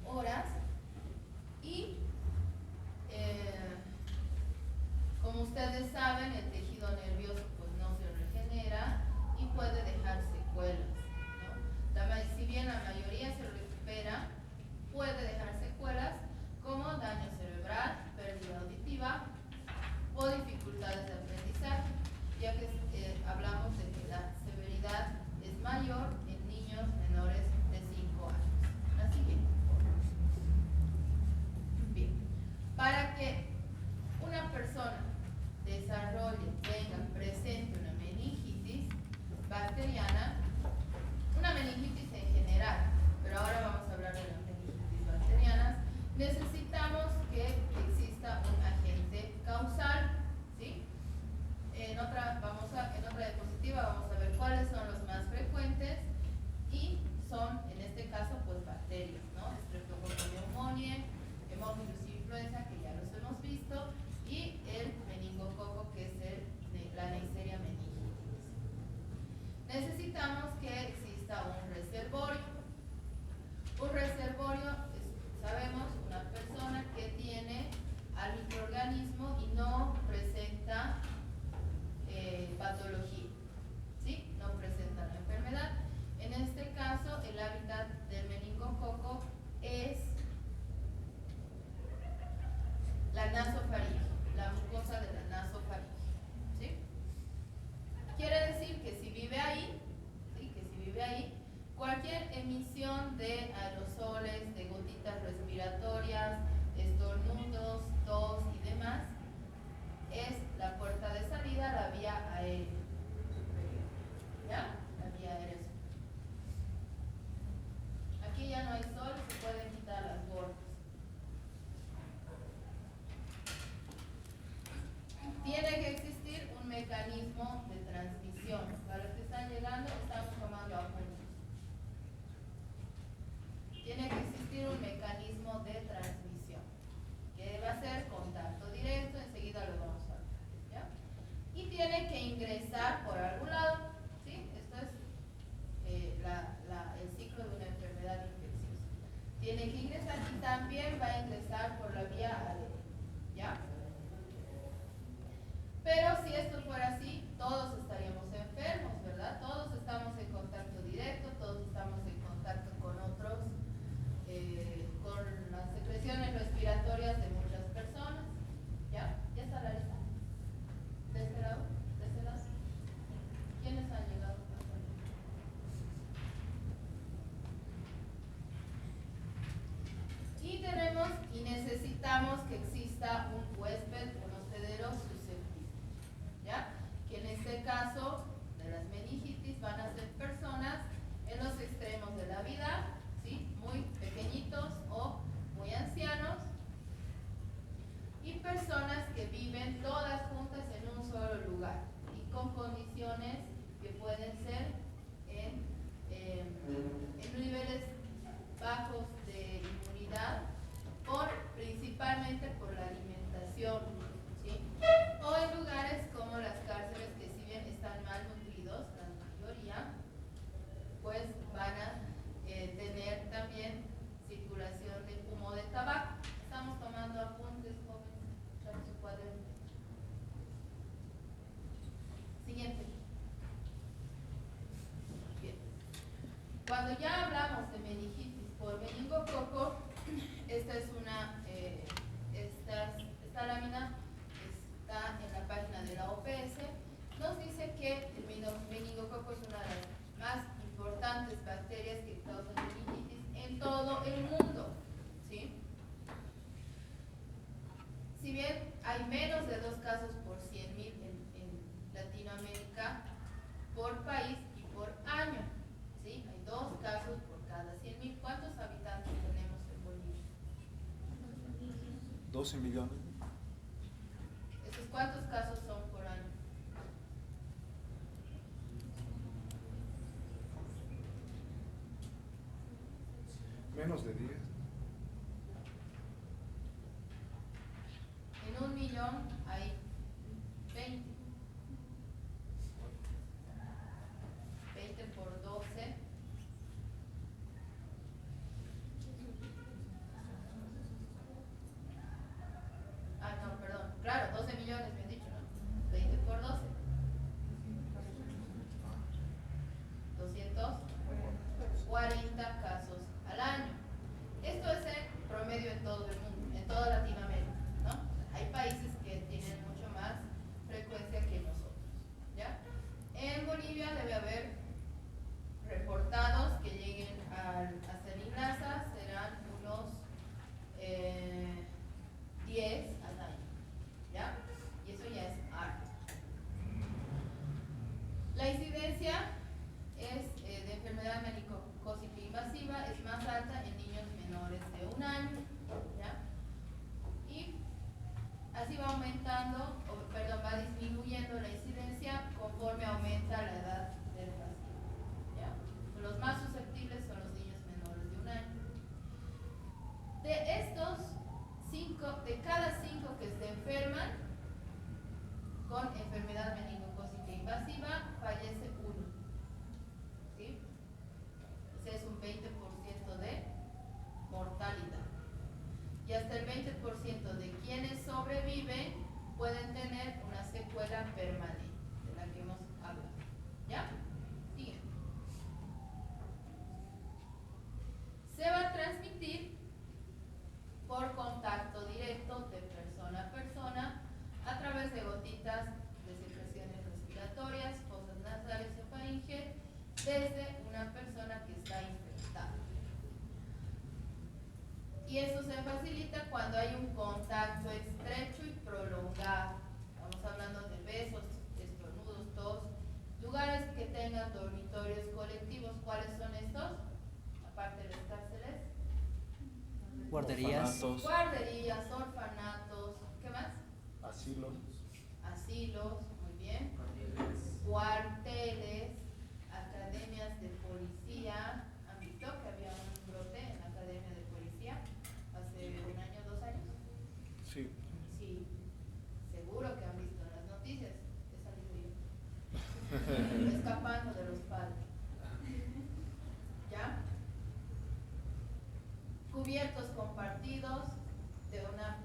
horas y como ustedes saben, el tejido nervioso pues no se regenera y puede dejar secuelas, ¿no? Si bien la mayoría se recupera, puede dejar secuelas como daño cerebral, pérdida auditiva o dificultades de aprendizaje, ya que hablamos de que la severidad es mayor en niños menores de 5 años. La siguiente. Bien, para que una persona desarrolle, tenga presente una meningitis bacteriana, una meningitis en general, pero ahora vamos a hablar de las meningitis bacterianas, necesitamos que exista un agente causal, ¿sí? En otra diapositiva vamos a ver cuáles son los más frecuentes y son, en este caso, pues bacterias, ¿no? Streptococcus pneumoniae, Haemophilus influenza, que ya los hemos visto, y el meningococo, que es la Neisseria meningitis. Necesitamos que exista un reservorio. Un reservorio es, sabemos, una persona que tiene al microorganismo y no presenta patología, ¿sí? No presenta la enfermedad. En este caso, el hábitat del meningococo es la nasofaringe, la mucosa de la nasofaringe, ¿sí? Quiere decir que si vive ahí, ¿sí? Que si vive ahí, cualquier emisión de aerosoles, de gotitas respiratorias, estornudos, tos y demás, es la puerta de salida, la vía aérea superior, ¿ya? La vía aérea superior. Aquí ya no hay sol, se pueden quitar las gorras. Tiene que existir un mecanismo de transmisión. Para los que están llegando, estamos tomando apuntes. Tiene que existir un mecanismo de transmisión, que va a ser contacto directo, enseguida lo vamos a ver, ¿ya? Y tiene que ingresar por algún lado, ¿sí? Esto es el ciclo de una enfermedad infecciosa. Tiene que ingresar y también va a ingresar por la vía aérea, ¿ya? Pero si esto fuera así, todos estaríamos enfermos, ¿verdad? Todos estamos en contacto directo, todos estamos en contacto con otros, con las secreciones respiratorias de muchas personas. ¿Ya? ¿Ya está la lista? ¿De este lado? ¿De este lado? ¿Quiénes han llegado? Y necesitamos que exista un huésped, un hospedero susceptible, ¿ya? Que en este caso de las meningitis van a ser personas en los extremos de la vida, ¿sí? Muy pequeñitos o muy ancianos, y personas que viven todas juntas en un solo lugar y con condiciones que pueden ser en niveles bajos de inmunidad, principalmente por la alimentación, ¿sí? O en lugares como las cárceles, que si bien están mal nutridos, la mayoría, pues van a tener también circulación de humo de tabaco. Estamos tomando apuntes, jóvenes, traen su cuaderno. Siguiente. Bien. Cuando ya hablamos de meningitis por meningococo, esta lámina está en la página de la OPS. Nos dice que el meningococo es una de las más importantes bacterias que causan meningitis en todo el mundo, ¿sí? Si bien hay menos de 2 casos por 100.000 en Latinoamérica por país y por año, ¿sí? Hay 2 casos por cada 100.000. ¿Cuántos habitantes tenemos en Bolivia? 12 millones. ¿Esos cuántos casos son por año? Menos de 10. En 1 millón hay 20. 20 por 12. hasta el 20% de quienes sobreviven pueden tener una secuela permanente, de la que hemos hablado. ¿Ya? Siguiente. Se va a transmitir por contacto directo de persona a persona a través de gotitas de secreciones respiratorias, fosas nasales o faringe desde una persona que está infectada. Y eso se facilita cuando hay un contacto estrecho y prolongado. Estamos hablando de besos, estornudos, tos, lugares que tengan dormitorios colectivos. ¿Cuáles son estos? Aparte de las cárceles. Guarderías. Guarderías, orfanatos, ¿qué más? Asilos. Asilos, muy bien. Cuarteles, academias de policía. ¿Han visto que había un brote en la academia de policía hace 1 año, 2 años? Sí. Sí, seguro que han visto en las noticias. He salido yo. Escapando de los padres. ¿Ya? Cubiertos compartidos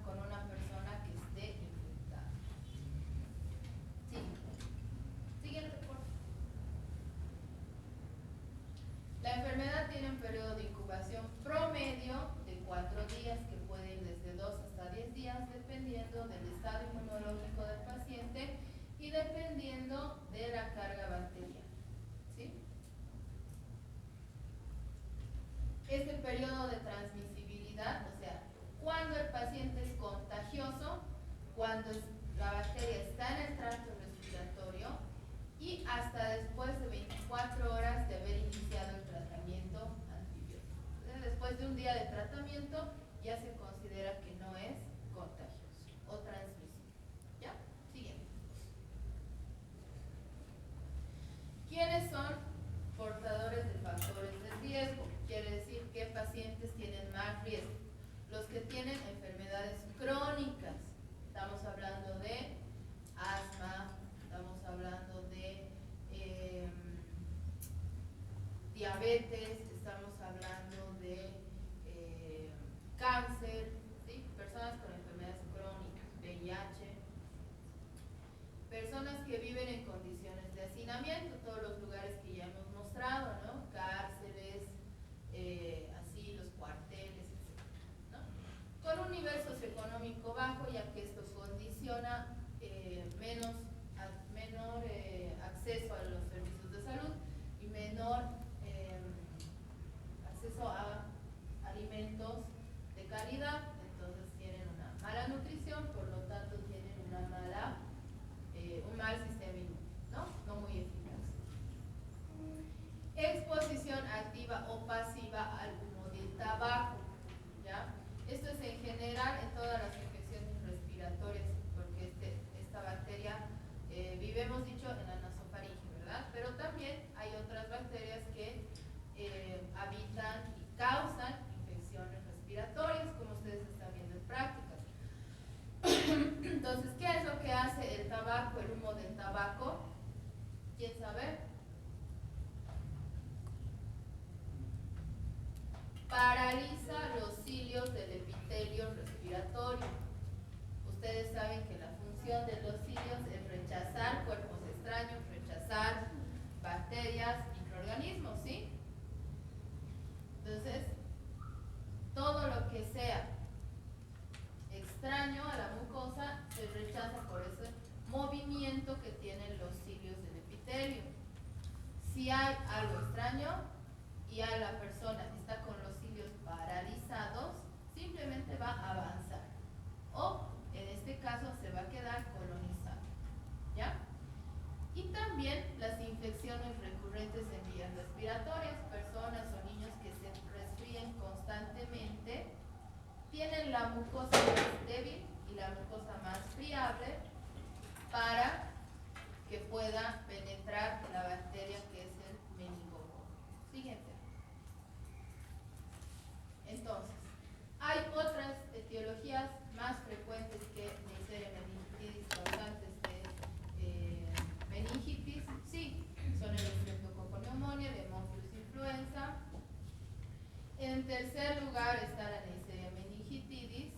con una persona que esté infectada. Sí. Siguiente, por favor. La enfermedad tiene un periodo de incubación promedio de 4 días, que puede ir desde 2 hasta 10 días, dependiendo del estado inmunológico del paciente y dependiendo de la carga bacteriana. ¿Sí? Este periodo de transmisibilidad, o sea, cuando el paciente es contagioso, cuando la bacteria está en el tracto respiratorio y hasta después de 24 horas de haber iniciado el tratamiento antibiótico. Entonces, después de un día de tratamiento ya se considera que no es contagioso o transmisible. ¿Ya? Siguiente. ¿Quiénes son portadores de factores de riesgo? Quiere decir qué pacientes tienen más riesgo. Los que tienen enfermedades crónicas. Estamos hablando de asma, estamos hablando de diabetes, estamos hablando de cáncer, ¿sí? Personas con enfermedades crónicas, VIH. Personas que viven en condiciones de hacinamiento, todos los lugares que ya hemos mostrado, ¿no? Cárceles, asilos, cuarteles, etc., ¿no? Con un nivel socioeconómico bajo, ya que esto condiciona menor acceso a los servicios de salud y menor acceso a alimentos de calidad. Entonces tienen una mala nutrición, por lo tanto tienen un mal sistema inmune, no muy eficaz. Exposición activa o pasiva al humo del tabaco, ¿ya? Esto es en general en todas las infecciones respiratorias, porque esta bacteria vive, hemos dicho, en la nasofaringe, ¿verdad? Pero también hay otras bacterias que habitan y causan infecciones respiratorias, como ustedes están viendo en prácticas. Entonces, ¿qué es lo que hace el tabaco, el humo del tabaco? ¿Quién sabe? Paraliza los cilios del epitelio respiratorio. Ustedes saben que la función de los cilios es rechazar cuerpos extraños, rechazar bacterias, microorganismos, ¿sí? Entonces, todo lo que sea extraño a la mucosa se rechaza por ese movimiento que tienen los cilios del epitelio. Si hay algo extraño y a la persona está con los cilios paralizados, simplemente va a avanzar o en este caso se va a quedar colonizado, ¿ya? Y también las infecciones recurrentes en vías respiratorias, personas o niños que se resfríen constantemente tienen la mucosa más débil y la mucosa más friable para que pueda penetrar la bacteria que es el meningococo. Siguiente. Entonces, hay otras etiologías más frecuentes que Neisseria meningitidis causantes de meningitis. Sí, son el Streptococcus pneumoniae, el Haemophilus influenza. En tercer lugar está la Neisseria meningitidis,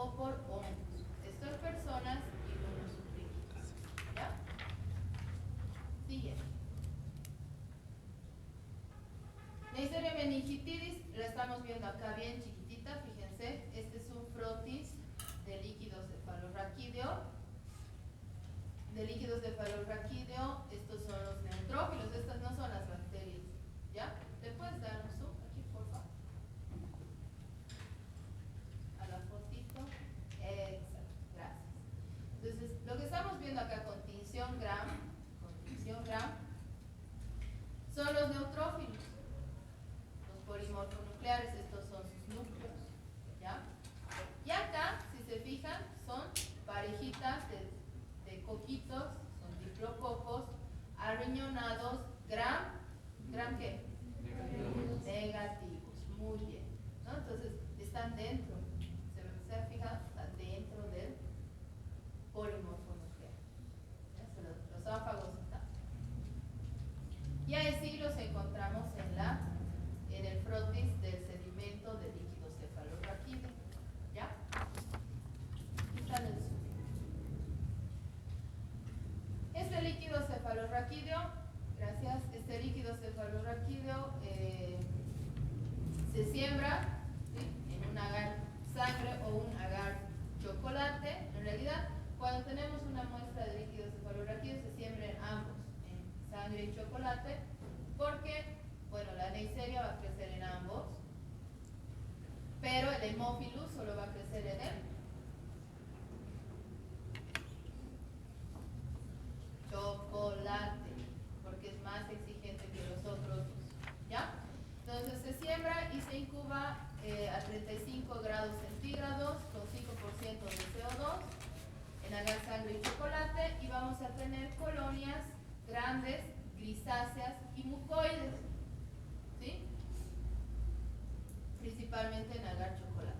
o por hongos. Esto en personas inmunosuprimidas. ¿Ya? Siguiente. Neisseria meningitidis, la estamos viendo acá bien chiquitita, fíjense. Este es un frotis de líquido cefalorraquídeo. Estos son los neutrófilos, estas no son las bacterias. ¿Ya? ¿Le puedes dar un zoom aquí, por favor? A la fotito. Exacto, gracias. Entonces, lo que estamos viendo acá con tinción Gram, son los neutrófilos. Los polimorfonucleares, estos son sus núcleos. ¿Ya? Y acá, si se fijan, son parejitas de coquitos, son diplococos, arriñonados, ¿Gram qué? Negativos. Muy bien. ¿No? Entonces, están dentro. ¿Se ha fijado? Están dentro del polimorfonuclear. Los áfagos están. Y así los encontramos en el frotis del sedimento de líquido cefalorraquídeo. ¿Ya? Está en el sur. Este líquido cefalorraquídeo, gracias, se siembra, ¿sí?, en un agar sangre o un agar chocolate. En realidad, cuando tenemos una muestra de líquido cefalorraquídeo, se siembra en ambos, en sangre y chocolate, porque, bueno, la Neisseria va a crecer en ambos, pero el Haemophilus solo va a crecer en el chocolate, porque es más exigente que los otros dos. ¿Ya? Entonces se siembra y se incuba a 35 grados centígrados con 5% de CO2 en agar, sangre y chocolate, y vamos a tener colonias grandes, grisáceas y mucoides, ¿sí? Principalmente en agar chocolate.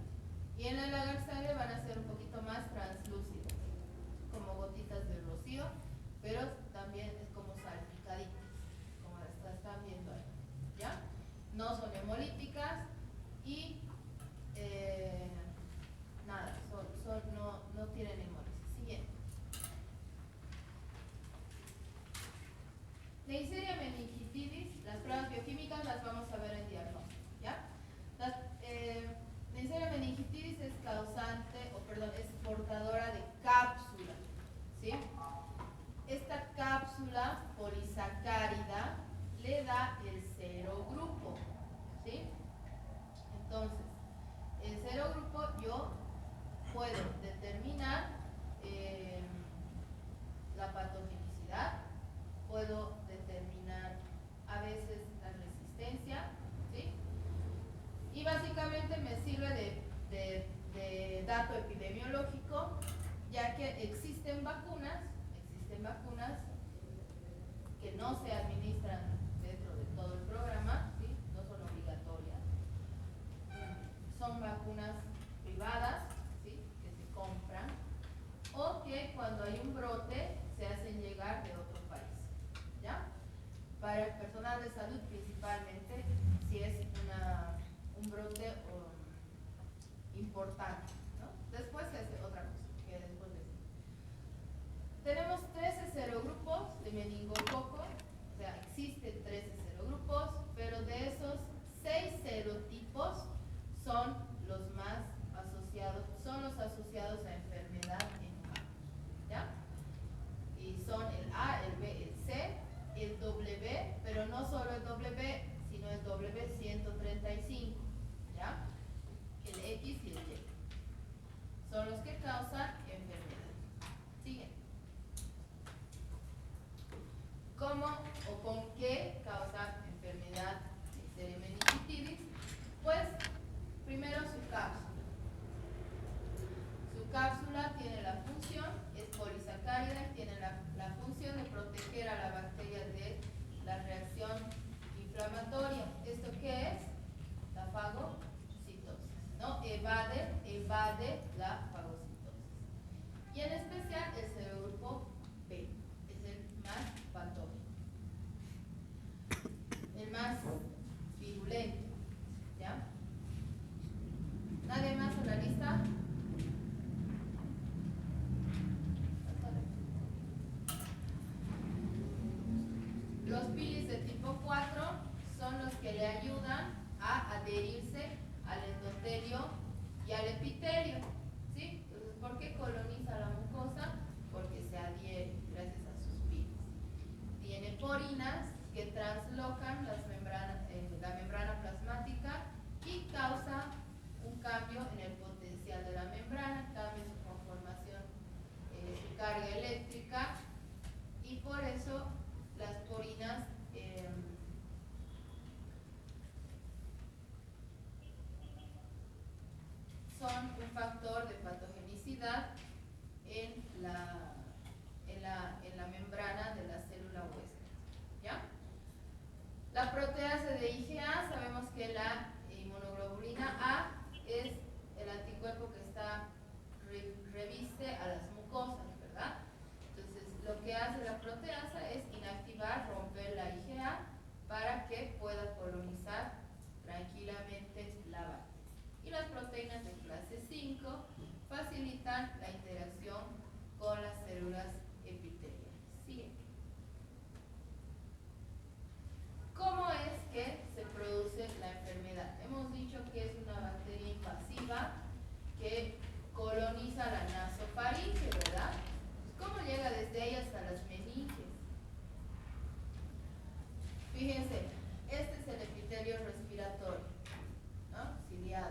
Y en el agar sangre van a ser un poquito más translúcidas, como gotitas de rocío, pero también es como salpicaditas, como las están viendo ahí. ¿Ya? No son hemolíticas y nada, no tienen hemólisis. Siguiente. Neisseria meningitidis, las pruebas bioquímicas las vamos a ver en diagnóstico. ¿Ya? Neisseria meningitidis es es portadora de cápsula. ¿Sí? Esta cápsula polisacárida le da el serogrupo. ¿Sí? Entonces, el serogrupo yo puedo determinar la patogenicidad, puedo determinar a veces la resistencia, ¿sí? Y básicamente me sirve de dato epidemiológico, ya que existen vacunas que no se administran dentro de todo el programa, ¿sí? No son obligatorias. Son vacunas privadas, ¿sí?, que se compran, o que cuando hay un brote se hacen llegar de otro país. ¿Ya? Para el personal de salud principalmente, si es un brote importante, ¿no? Después se hace otra cosa, que después les digo. Tenemos 13 serogrupos de meningococo, o sea, existen 13 serogrupos, pero de esos 6 serotipos son los asociados a enfermedad en humanos. ¿Ya? Y son el A, el B, el C, el W, pero no solo el W, sino el W135. ¿Ya? El X y el Y. Son los que causan enfermedad. Sigue. ¿Cómo o con qué causa enfermedad de meningitidis? Pues, primero su cápsula. Su cápsula tiene la función, es polisacárida y tiene la función de proteger a la bacteria de la reacción inflamatoria. ¿Esto qué es? La fagocitosis, ¿no? Evade la fagocitosis. Y en especial el serogrupo B, es el más patógeno, el más virulento. ¿Ya? ¿Nadie más en la lista? son un factor de patogenicidad en la membrana de la célula huésped. ¿Ya? La proteasa de IgA, sabemos que la inmunoglobulina A es el anticuerpo que reviste a las mucosas, ¿verdad? Entonces, lo que hace la proteasa es inactivar, romper la IgA para que pueda colonizar tranquilamente la bacteria. Y las proteínas de clase 5 facilitan la interacción con las células epiteliales. Siguiente. ¿Cómo es que se produce la enfermedad? Hemos dicho que es una bacteria invasiva que coloniza la nasofaringe, ¿verdad? ¿Cómo llega desde ella hasta las meninges? Fíjense, este es el epitelio respiratorio, ¿no? Ciliado.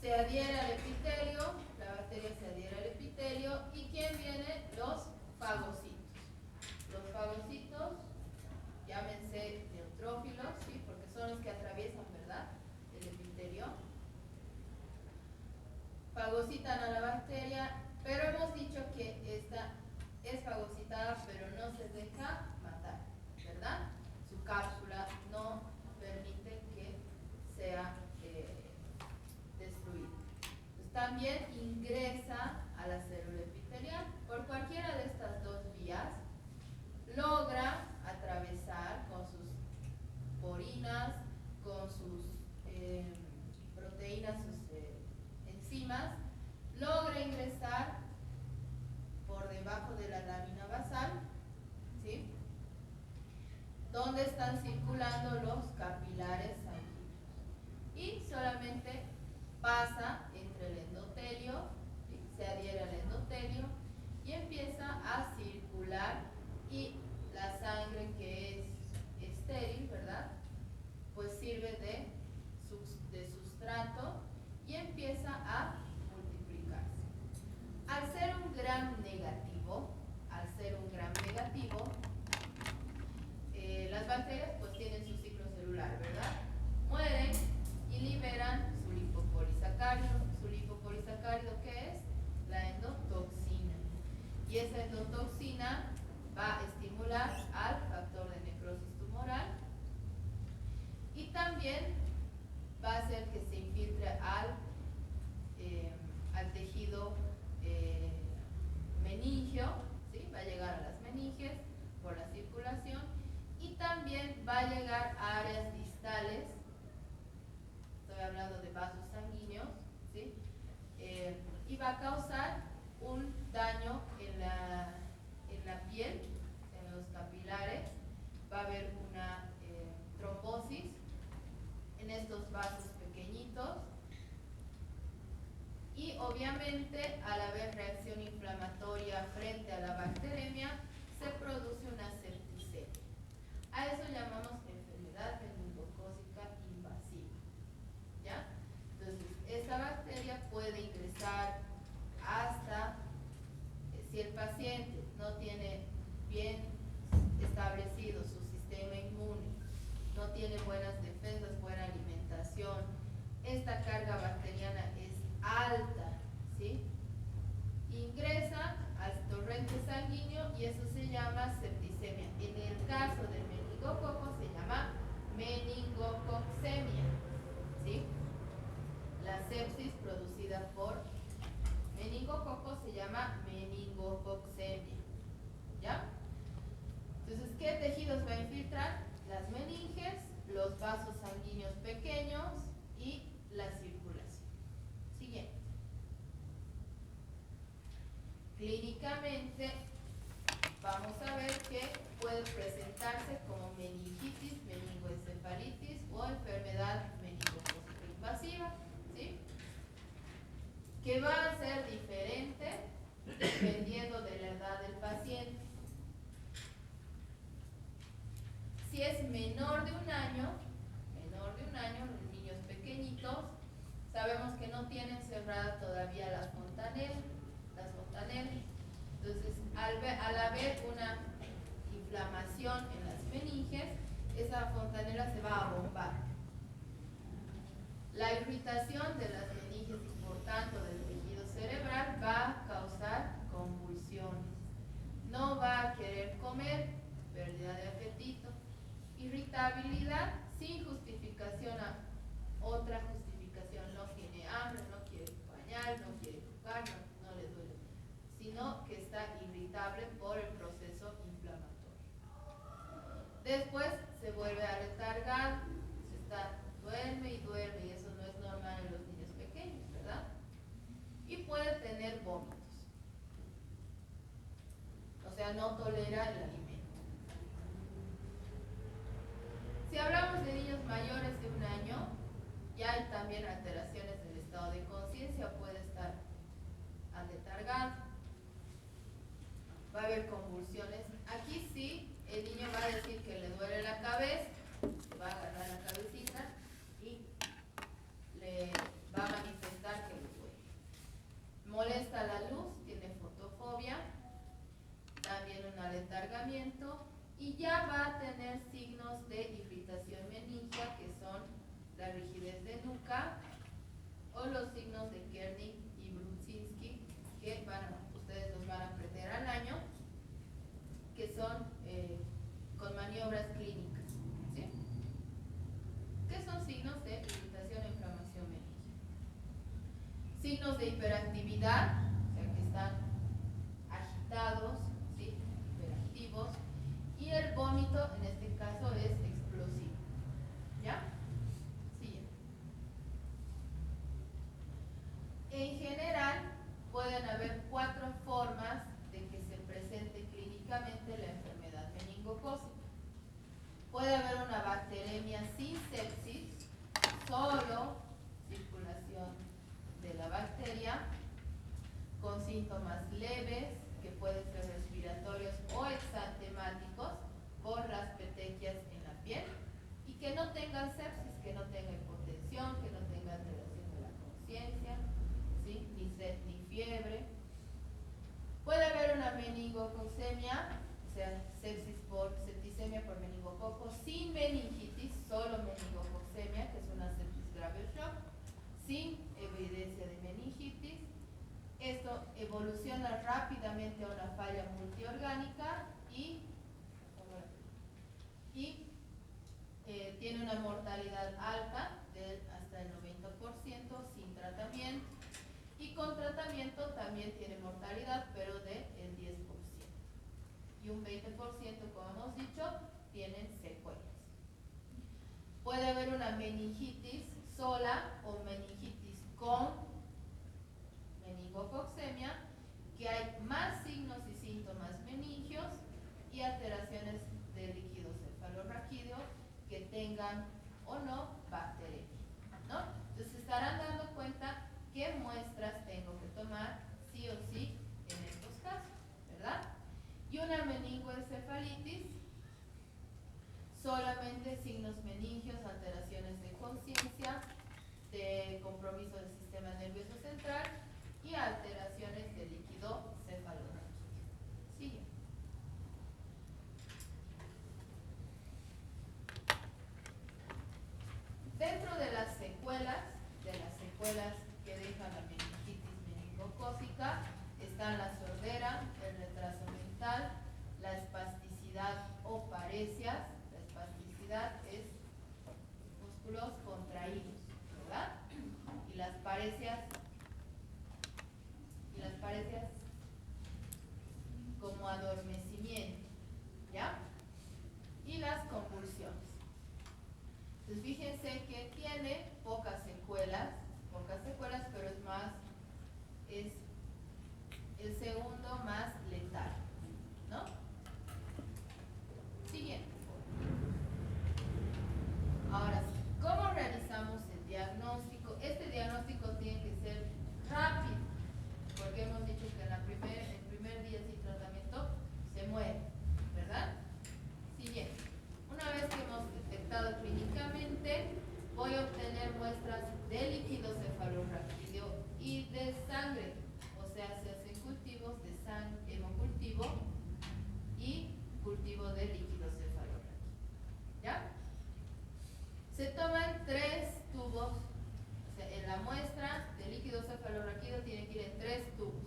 Se adhiere al epitelio, la bacteria se adhiere al epitelio, ¿y quién viene? Los fagocitos. Los fagocitos, llámense neutrófilos, ¿sí? Porque son los que atraviesan, ¿verdad?, el epitelio. Fagocitan a la bacteria, pero hemos dicho que esta es fagocitada, pero no se deja matar, ¿verdad? Su cápsula no permite que sea destruida. Entonces, también ingresa a la célula epitelial. Por cualquiera de estas dos vías, logra atravesar con sus porinas, con sus proteínas, sus enzimas, logra ingresar por debajo de la lámina basal, ¿sí?, donde están circulando los capilares sanguíneos, y solamente pasa entre el endotelio, ¿sí?, se adhiere al endotelio y empieza a circular, y la sangre, que es estéril, ¿verdad?, pues sirve de sustrato y empieza a multiplicarse. Al ser un gram negativo, las bacterias pues tienen su ciclo celular, ¿verdad? Mueren y liberan su lipopolisacárido. ¿Su lipopolisacárido qué es? La endotoxina. Y esa endotoxina va a estimular al factor de necrosis tumoral, y también va a hacer que se infiltre al tejido meningio, ¿sí? Va a llegar a las meninges por la circulación, y también va a llegar a áreas distales. Estoy hablando de vasos sanguíneos, ¿sí? Y va a causar un daño en la piel, en los capilares. Va a haber una trombosis en estos vasos pequeñitos, y obviamente al haber reacción inflamatoria frente a la bacteremia, se produce una septicemia. A eso llamamos enfermedad meningocócica invasiva. ¿Ya? Entonces, esta bacteria puede ingresar hasta, si el paciente no tiene bien establecido su sistema inmune, no tiene buenas defensas, buena alimentación, esta carga bacteriana es alta, ¿sí?, ingresa al torrente sanguíneo, y eso se llama septicemia. En el caso del meningococo se llama meningococcemia, ¿sí? La sepsis producida por meningococo se llama meningococcemia. ¿Ya? Entonces, ¿qué tejidos va a infiltrar? Las meninges, los vasos sanguíneos pequeños y la circulación. Siguiente. Clínicamente vamos a ver que puede presentarse como meningitis, meningoencefalitis o enfermedad meningocócica invasiva, ¿sí?, que va a ser diferente dependiendo de la edad del paciente. Si es menor de un año, los niños pequeñitos, sabemos que no tienen cerrada todavía las fontanelas. Entonces, al haber una inflamación en las meninges, esa fontanela se va a bombar. La irritación de las meninges y por tanto del tejido cerebral va a causar convulsiones. No va a querer comer, pérdida de apetito, irritabilidad sin justificación, otra justificación, no tiene hambre, no quiere bañar, no quiere jugar, no le duele, sino que está irritable por el proceso inflamatorio. Después se vuelve a letargar, duerme y eso no es normal en los niños pequeños, ¿verdad? Y puede tener vómitos. O sea, no tolera el alimento. Si hablamos de niños mayores de 1 año, ya hay también alteraciones del estado de conciencia, puede estar aletargado, va a haber convulsiones. Aquí sí, el niño va a decir que le duele la cabeza, va a agarrar la cabecita y le va a manifestar que le duele. Molesta la luz, tiene fotofobia, también un aletargamiento y ya va a tener signos de irritación meningia que son la rigidez de nuca o los signos de Kernig y Brudzinski que ustedes los van a aprender al año, que son con maniobras clínicas, ¿sí? ¿Qué son signos de irritación e inflamación meningia? Signos de hiperactividad, o sea que están agitados, ¿sí? Hiperactivos, y el vómito en este caso es explosivo. ¿Ya? Siguiente. En general, pueden haber 4 formas de que se presente clínicamente la enfermedad meningocócica. Puede haber una bacteremia sin sepsis, solo circulación de la bacteria, con síntomas leves, que pueden ser respiratorios o exantemáticos, por las petequias en la piel, y que no tengan sepsis, que no tenga hipotensión, que no tenga alteración de la conciencia, ¿sí? Ni sed ni fiebre. Puede haber una meningococemia, o sea, septicemia por meningococo, sin meningitis, solo meningococemia, que es una sepsis grave shock, sin evidencia de meningitis. Esto evoluciona rápidamente a una falla multiorgánica y tiene una mortalidad alta de hasta el 90% sin tratamiento, y con tratamiento también tiene mortalidad, pero del 10%, y un 20%, como hemos dicho, tienen secuelas. Puede haber una meningitis sola o meningitis con meningococcemia, que hay más signos y síntomas meningios y alteraciones del líquido cefalorraquídeo que tengan o no bacteremia, ¿no? Entonces se estarán dando cuenta qué muestras tengo que tomar sí o sí en estos casos, ¿verdad? Y una meningoencefalitis, solamente signos meningios, alteraciones de conciencia, de compromiso del sistema nervioso central y alteraciones del líquido cefalorraquídeo. Sigue. Dentro de las secuelas que deja la meningitis meningocócica, están la sordera, el retraso mental, la espasticidad o paresias. La espasticidad es músculos contraídos, ¿verdad? Y las paresias como adormecimiento, ¿ya? Y las convulsiones. Entonces fíjense que tiene pocas secuelas, pero es el segundo más letal, ¿no? Siguiente. Ahora sí, ¿cómo realizamos el diagnóstico? Este diagnóstico tiene que ser la muestra de líquido cefalorraquídeo tiene que ir en 3 tubos.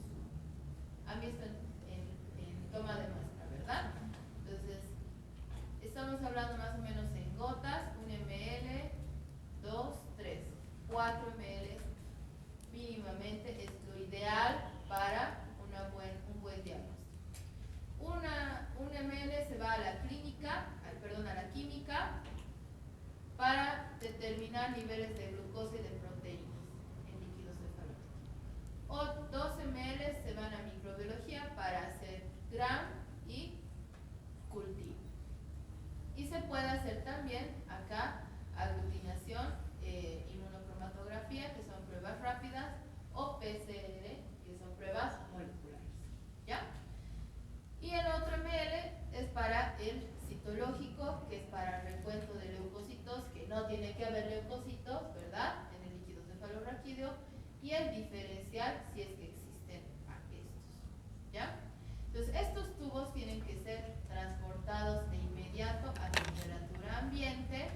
Han visto en toma de muestra, ¿verdad? Entonces, estamos hablando más o menos en gotas, 1 ml, 2, 3, 4 ml mínimamente es lo ideal para un buen diagnóstico. 1 ml se va a la clínica, a la química, para determinar niveles de glucosa y de proteínas en líquido cefalorraquídeo. O 2 ml se van a microbiología para hacer gram y cultivo. Y se puede hacer también acá aglutinación, inmunocromatografía, que son pruebas rápidas, o PCR, que son pruebas moleculares. ¿Ya? Y el otro ml es para el citológico, que es para el recuento de leucocitos, que no tiene que haber leucocitos, ¿verdad? En el líquido cefalorraquídeo, y el diferencial, si es que existen estos. ¿Ya? Entonces, estos tubos tienen que ser transportados de inmediato a temperatura ambiente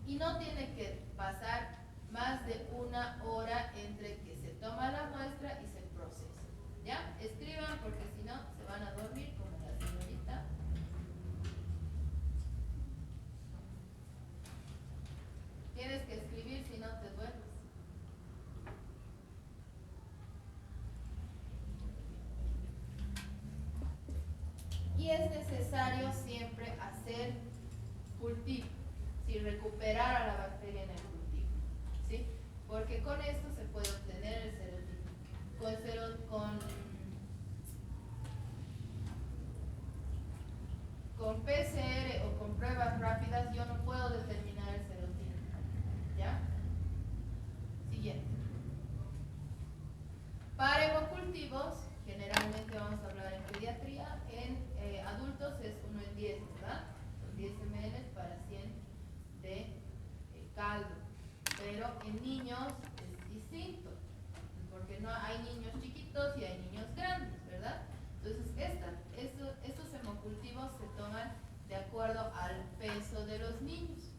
y no tiene que pasar más de 1 hora entre que se toma la muestra y se procesa. ¿Ya? Escriban porque si no se van a dormir como la señorita. Tienes que escribir si no te duermes. Y es necesario siempre hacer cultivo, ¿sí? Recuperar a la bacteria en el cultivo, ¿sí? Porque con esto se puede obtener el serotipo. Con PCR o con pruebas rápidas yo no puedo determinar el serotipo. ¿Ya? Siguiente. Para hemocultivos, generalmente vamos a hablar en pediatría, en adultos es 1 en 10, ¿verdad? Son 10 ml para 100 de caldo. Pero en niños es distinto, porque no hay niños chiquitos y hay niños grandes, ¿verdad? Entonces, estos hemocultivos se toman de acuerdo al peso de los niños.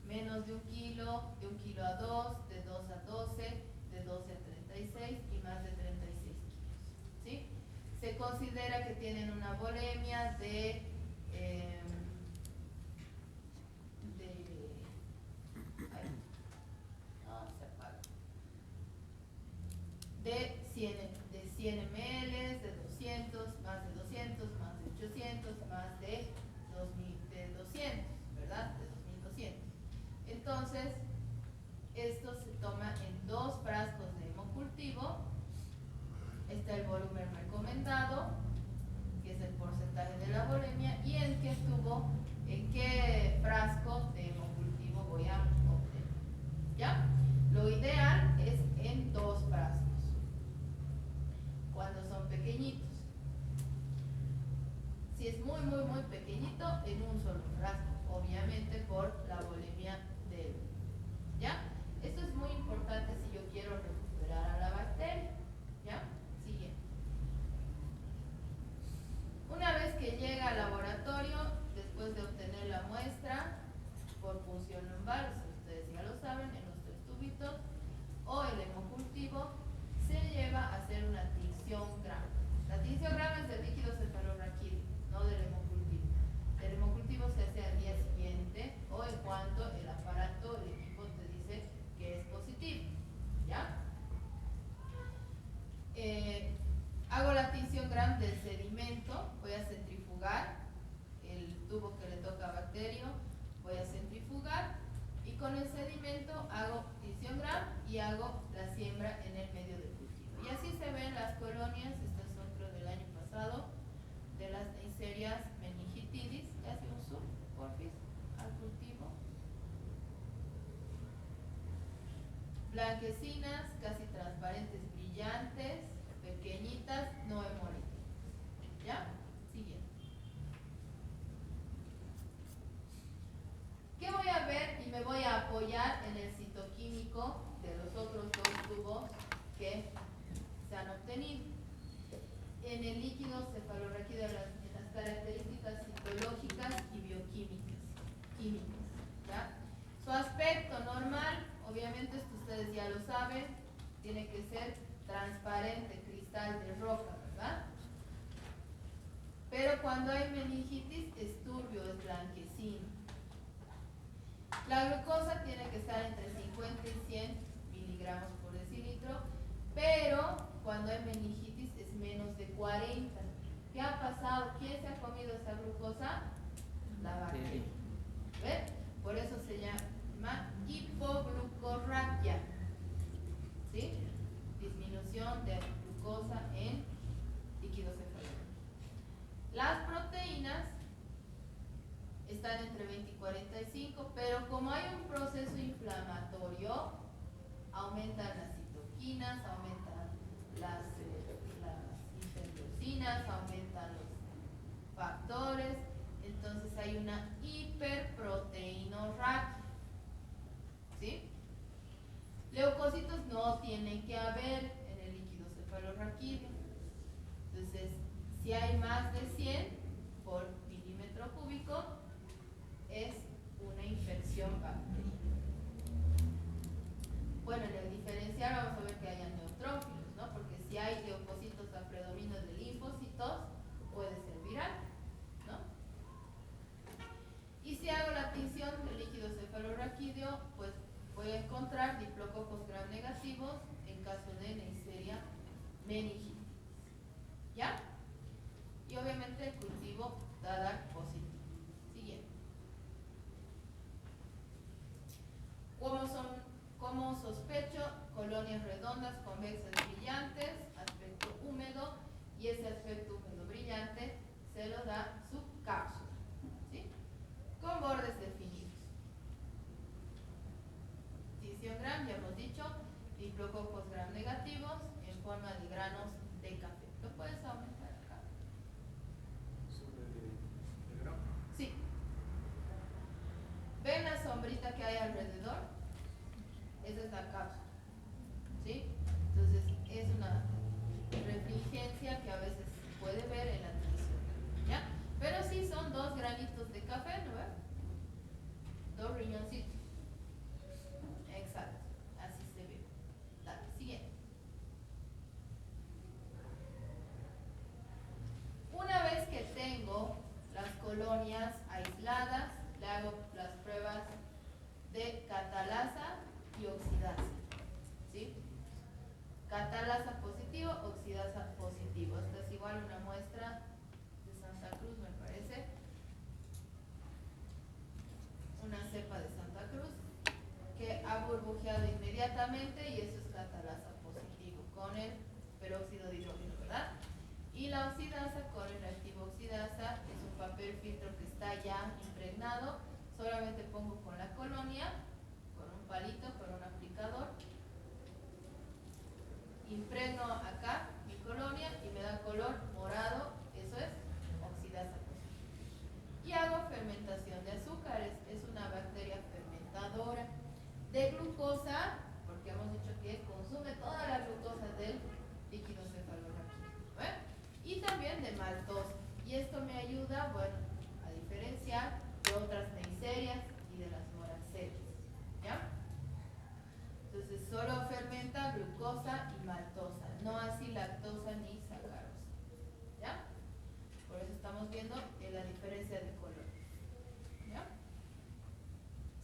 Menos de 1 kilo, de 1 kilo a 2, de 2 a 12, de 12 a 36 y más de 36 kilos. ¿Sí? Se considera que tienen una volemia de 100 ml, de 200, más de 200, más de 800, más de 200, ¿verdad? De 2200. Entonces, esto se toma en 2 frascos de hemocultivo. Está el volumen recomendado, que es el porcentaje de la volemia, y en qué frasco de hemocultivo voy a obtener. ¿Ya? Lo ideal es en 2 frascos, cuando son pequeñitos. Si es muy pequeñito, en un solo frasco, obviamente por la volemia del. ¿Ya? Esto es muy importante si yo quiero recuperar a la bacteria. ¿Ya? Siguiente. Una vez que llega al laboratorio, después de obtener la muestra por punción lumbar, ustedes ya lo saben, en los 3 tubitos, o el hemocultivo, se lleva a hacer una tinción gram. La tinción gram es del líquido cefalorraquídeo, no del hemocultivo. El hemocultivo se hace al día siguiente o en cuanto el aparato, el equipo te dice que es positivo. ¿Ya? Hago la tinción gram del sedimento, voy a centrifugar el tubo que le toca a bacterio, voy a centrifugar y con el sedimento hago tinción gram y hago la siembra en el medio del cultivo. Y así se ven las colonias, estas son creo del año pasado, de las Neisseria meningitidis. ¿Le hace un zoom, porfis, al cultivo? Blanquecinas, casi transparentes, brillantes, pequeñitas, no hemolíticas. ¿Ya? Siguiente. ¿Qué voy a ver? Y me voy a apoyar en el citoquímico de los otros 2 tubos que se han obtenido. En el líquido cefalorraquídeo, en las características citológicas y bioquímicas. ¿Ya? Su aspecto normal, obviamente lo saben, tiene que ser transparente, cristal de roca, ¿verdad? Pero cuando hay meningitis es turbio, es blanquecino. La glucosa tiene que estar entre 50 y 100 miligramos por decilitro, pero cuando hay meningitis es menos de 40. ¿Qué ha pasado? ¿Quién se ha comido esa glucosa? La bacteria. ¿Ven? Por eso se llama hipoglucorraquia. ¿Sí? Disminución de glucosa en líquido cefalorraquídeo. Las proteínas están entre 20 y 45, pero como hay un proceso inflamatorio, aumentan las citoquinas, aumentan las interleucinas, aumentan los factores, entonces hay una hiperproteinorraquia. ¿Sí? Leucocitos no tienen que haber en el líquido cefalorraquídeo. Entonces, si hay más de 100 por milímetro cúbico, es una infección bacteriana. Bueno, en el diferencial vamos a ver que haya neutrófilos, ¿no? Porque si hay leucocitos a predominio de linfocitos, puede ser viral, ¿no? Y si hago la tinción del líquido cefalorraquídeo, pues voy a encontrar diplococos gram negativos en caso de Neisseria meningitis. ¿Ya? Y obviamente el cultivo Dadar positivo. Siguiente. Como sospecho, colonias redondas, convexas, brillantes, aspecto húmedo, y ese aspecto húmedo brillante se lo da su cápsula, ¿sí? Con bordes definidos. Tinción gram, ya hemos dicho, diplococos gram negativos en forma de granos de café. ¿Lo puedes aumentar acá? ¿Sobre el gramo? Sí. ¿Ven la sombrita que hay alrededor? Esa es la cápsula, ¿sí? Entonces es una refringencia que a veces se puede ver en la tinción, ¿ya? Pero sí son dos granitos de café, ¿no ves? Dos riñoncitos. Exacto, así se ve. Dale, siguiente. Una vez que tengo las colonias aisladas, le hago las pruebas de catalasa y oxidasa, ¿sí? Catalasa positivo, oxidasa positivo. Esta es igual una muestra de Santa Cruz, me parece. Una cepa de Santa Cruz que ha burbujeado inmediatamente y eso es catalasa positivo con el peróxido de hidrógeno, ¿verdad? Y la oxidasa con el reactivo oxidasa es un papel filtro que está ya impregnado. Solamente pongo con la colonia, con un palito, con un aplicador, impregno acá mi colonia y me da color morado, eso es oxidasa positiva. Y hago fermentación de azúcares, es una bacteria fermentadora de glucosa, porque hemos dicho que consume toda la glucosa del líquido cefalorraquídeo, ¿eh? Y también de maltosa. Y esto me ayuda, bueno, a diferenciar de otras neiserias y de las moracerias, ¿ya? Entonces solo fermenta glucosa y maltosa, no así lactosa ni sacarosa, ¿ya? Por eso estamos viendo la diferencia de color, ¿ya?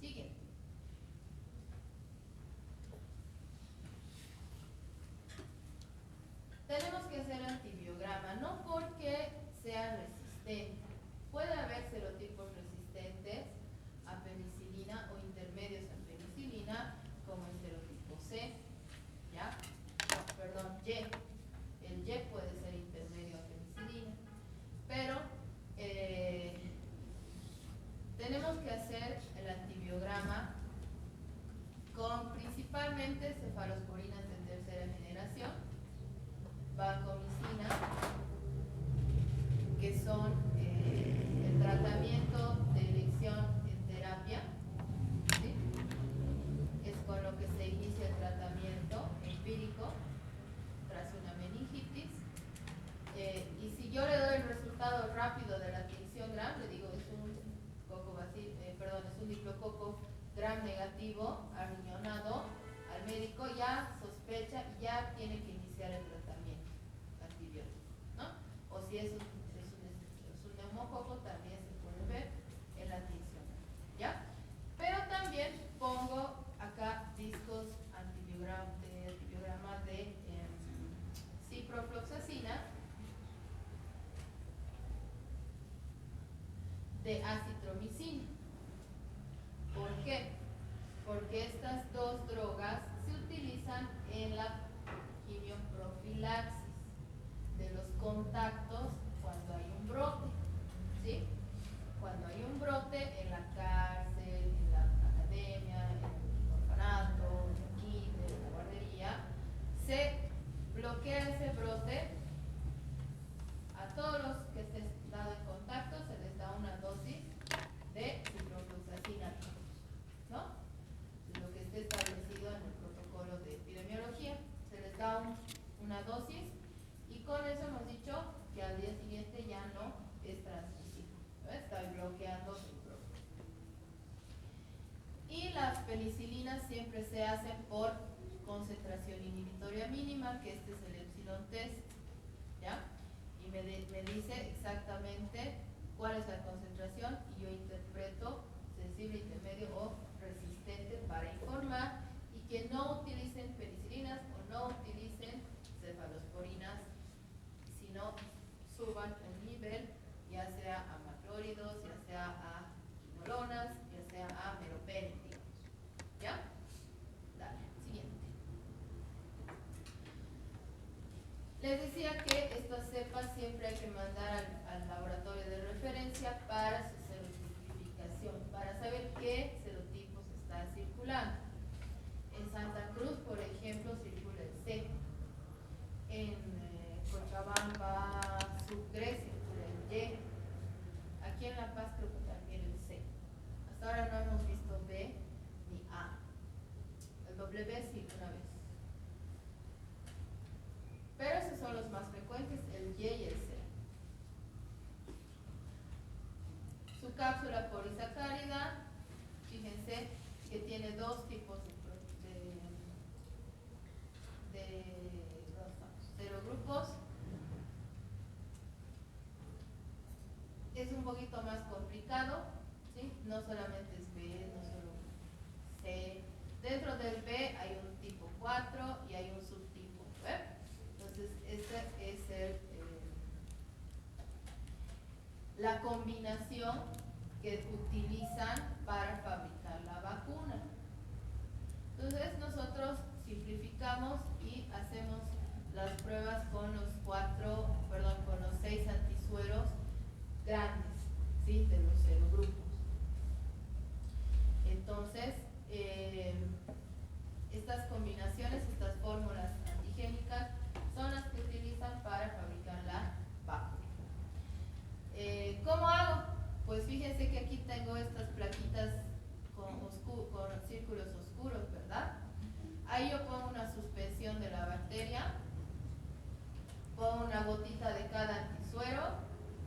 Siguiente. Tenemos que hacer antibiograma, no porque sea resistente. Puede haber serotipos resistentes a penicilina o intermedios a penicilina, como el serotipo C, ¿ya? No, perdón, Y. El Y puede ser intermedio a penicilina. Pero tenemos que hacer el antibiograma con principalmente cefalosporinas de tercera generación, vancomicina, que son el tratamiento de elección en terapia, ¿sí? Es con lo que se inicia el tratamiento empírico tras una meningitis. Y si yo le doy el resultado rápido de la tinción gram, le digo es un es un diplococo gram negativo arriñonado al médico, ya de acitromicina. ¿Por qué? Porque estas dos drogas se utilizan en la quimioprofilaxis de los contactos cuando hay un brote, ¿sí? Cuando hay un brote en la cárcel, en la academia, en el orfanato, en el kinder, en la guardería, se bloquea ese brote. A todos los que se han dado en contacto se les da una dosis de ciprofloxacina, ¿no? Lo que esté establecido en el protocolo de epidemiología, se les da una dosis y con eso hemos dicho que al día siguiente ya no es transmisible, ¿no? Está bloqueando el brote. Y las penicilinas siempre se hacen por concentración inhibitoria mínima, que este es el Epsilon test, ¿ya? Y me dice exactamente cuál es la concentración y yo interpreto sensible, intermedio o resistente para informar y que no utilicen penicilinas o no utilicen cefalosporinas, sino suban un nivel, ya sea a macrólidos, ya sea a quinolonas, ya sea a meropenem, digamos. ¿Ya? Dale, siguiente. Les decía que estas cepas siempre hay que mandar al laboratorio de referencia para su serotipificación, para saber qué serotipos están circulando. En Santa Cruz, por ejemplo, circula el C. En Cochabamba, Sucre, circula el Y. Aquí en La Paz creo que también el C. Hasta ahora no hemos visto B ni A. El W sí, una vez. Pero esos son los más frecuentes, el Y y el C. Su cápsula polisacárida, fíjense que tiene dos tipos de serogrupos. Es un poquito más complicado, ¿sí? No solamente es B, no solo C. Dentro del B hay un tipo 4 y hay un subtipo, ¿eh? Entonces, esta es la combinación que utilizan para fabricar la vacuna. Entonces, nosotros simplificamos y hacemos las pruebas con los 6 antisueros grandes, ¿sí? De los serogrupos. Entonces, estas combinaciones, estas fórmulas antigénicas son las que utilizan para fabricar la vacuna. ¿Cómo hago? Pues fíjense que aquí tengo estas plaquitas con círculos oscuros, ¿verdad? Ahí yo pongo una suspensión de la bacteria, pongo una gotita de cada antisuero,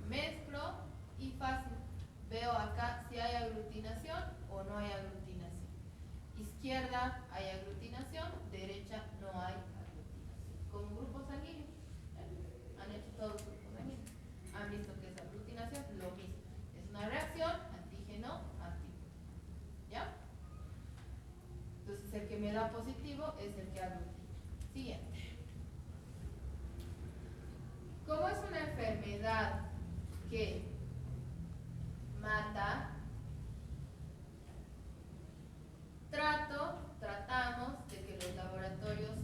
mezclo y fácil. Veo acá si hay aglutinación o no hay aglutinación. Izquierda hay aglutinación, derecha no hay aglutinación. Como grupo sanguíneo. Han hecho todos los grupos sanguíneos. Han visto que es aglutinación, lo mismo. Es una reacción antígeno-antígeno. ¿Ya? Entonces el que me da positivo es el que aglutina. Siguiente. Como es una enfermedad que mata, tratamos de que los laboratorios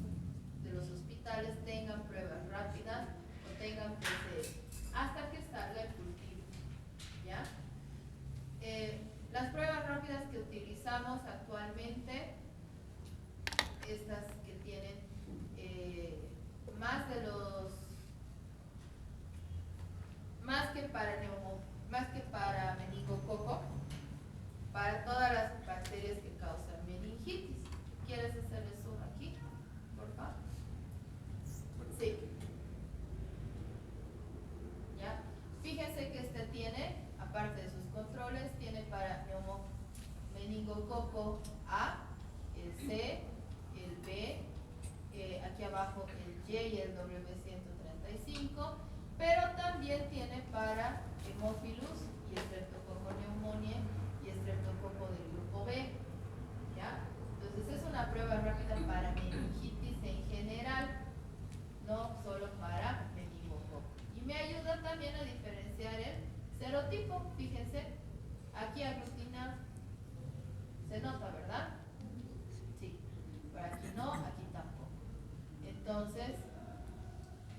de los hospitales tengan pruebas rápidas o tengan PCR hasta que salga el cultivo, ¿ya? Las pruebas rápidas que utilizamos actualmente, estas que tienen más que para meningococo, para todas las bacterias que causan meningitis. ¿Quieres hacerle zoom aquí, por favor? Sí. ¿Ya? Fíjense que este tiene, aparte de sus controles, tiene para meningococo A, el C, el B, aquí abajo el Y y el W135, pero también tiene para Haemophilus y Streptococcus pneumoniae y Streptococcus del grupo B. ¿Ya? Entonces es una prueba rápida para meningitis en general, no solo para meningococo. Y me ayuda también a diferenciar el serotipo. Fíjense, Aquí aglutina se nota, ¿verdad? Sí. Pero aquí no, aquí tampoco. Entonces,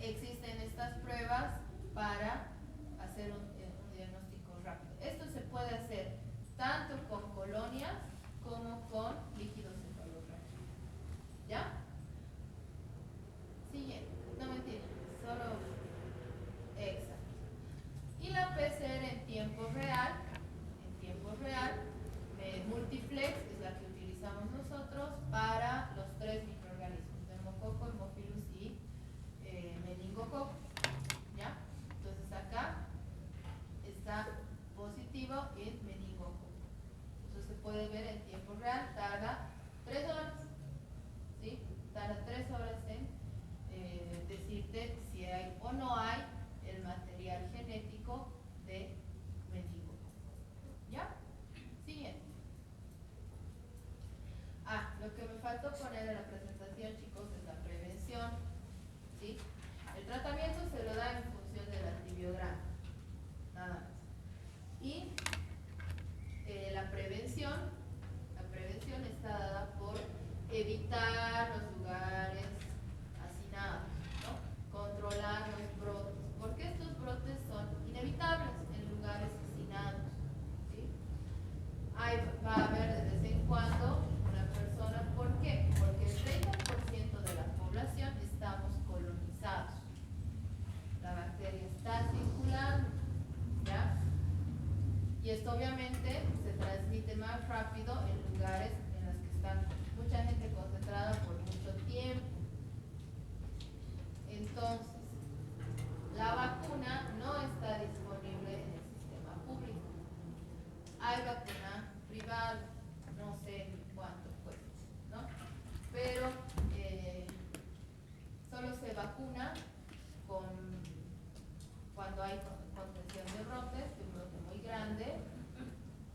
existen estas pruebas para hacer un diagnóstico rápido. Esto se puede hacer tanto con colonias como con líquidos cefalorraquídeos. ¿Ya? Siguiente. No mentira, solo exacto. Y la PCR en tiempo real, multiplex es la que utilizamos nosotros para los 3 microorganismos, neumococo, hemófilus y meningococo. ¿Ya? Entonces acá está positivo en meningococo. Eso se puede ver en tiempo real, tarda 3 horas. ¿Sí? Tarda 3 horas en decirte si hay o no hay el material genético de meningococo. ¿Ya? Siguiente. Lo que me faltó poner en la presentación, chicos, es la prevención. ¿Sí? El tratamiento se lo da en función del antibiograma, nada más. Y la prevención está dada por evitar los lugares hacinados, ¿no? Controlar los brotes, porque estos brotes son inevitables en lugares hacinados. ¿Sí? Va a haber de vez en cuando una persona, ¿por qué? Porque el 30% de la población estamos colonizados. La bacteria está circulando, ¿ya? Y esto obviamente se transmite más rápido en lugares en los que están mucha gente concentrada por mucho tiempo. Entonces, la vacuna no está disponible en el sistema público. Hay vacuna privada, no sé cuánto cuesta, ¿no? Pero solo se vacuna cuando hay contención de brotes, de un brote muy grande,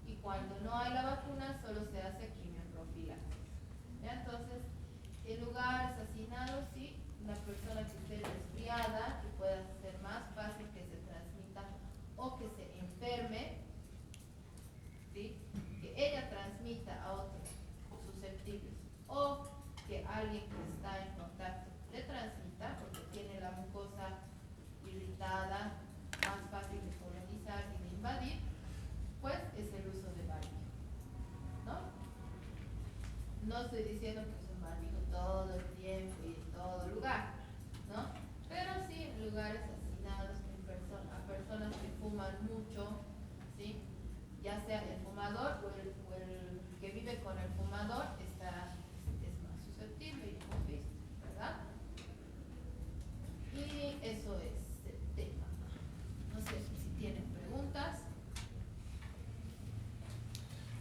y cuando no hay la vacuna solo se hace quimioprofilaxis. Entonces, en lugares hacinados, sí, una persona que esté resfriada, que pueda ser más fácil que se transmita o que se enferme, ¿sí? Que ella transmita a otros susceptibles o que alguien que está en contacto le transmita porque tiene la mucosa irritada, más fácil de colonizar y de invadir, pues es el uso de barbijo, ¿no? No estoy diciendo que usen barbijo todo el tiempo y en todo lugar, ¿no? Pero sí en lugares hacinados, a personas que fuman mucho, ¿sí? Ya sea el fumador o el que vive con el fumador,